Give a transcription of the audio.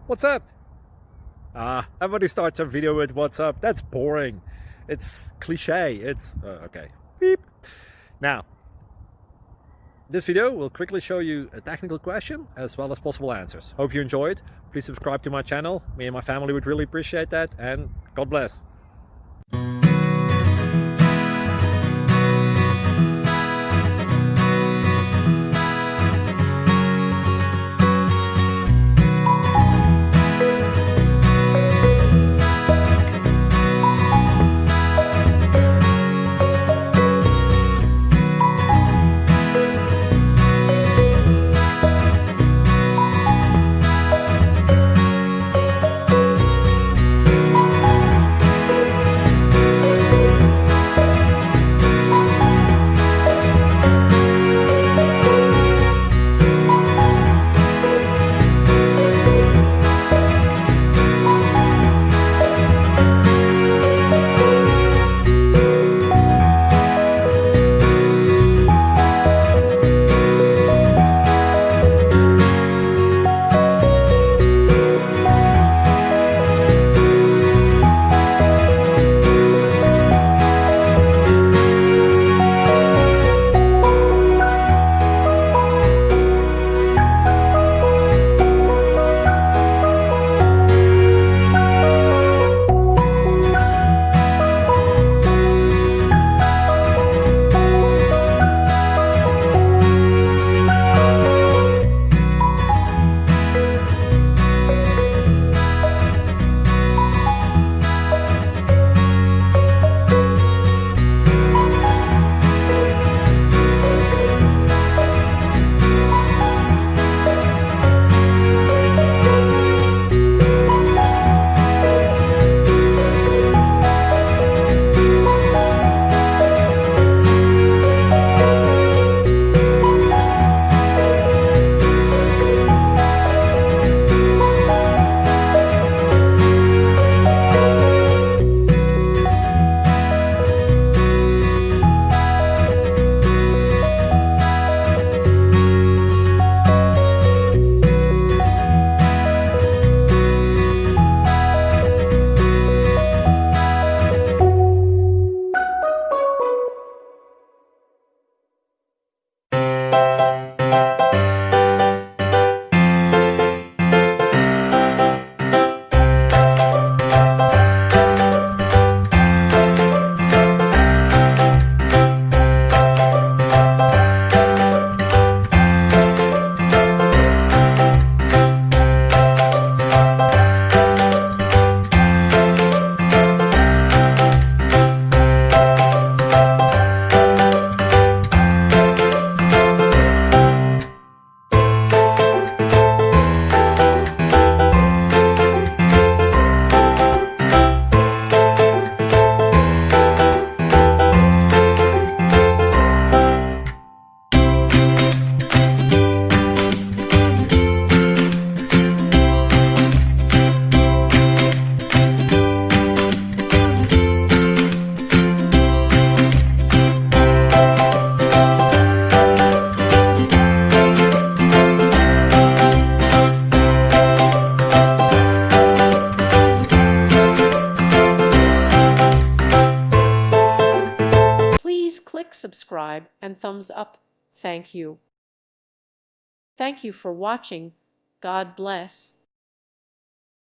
What's up? Everybody starts a video with what's up. That's boring. It's cliche. It's okay. Beep. Now, this video will quickly show you a technical question as well as possible answers. Hope you enjoyed. Please subscribe to my channel. Me and my family would really appreciate that, and God bless. Click subscribe and thumbs up. Thank you. Thank you for watching. God bless.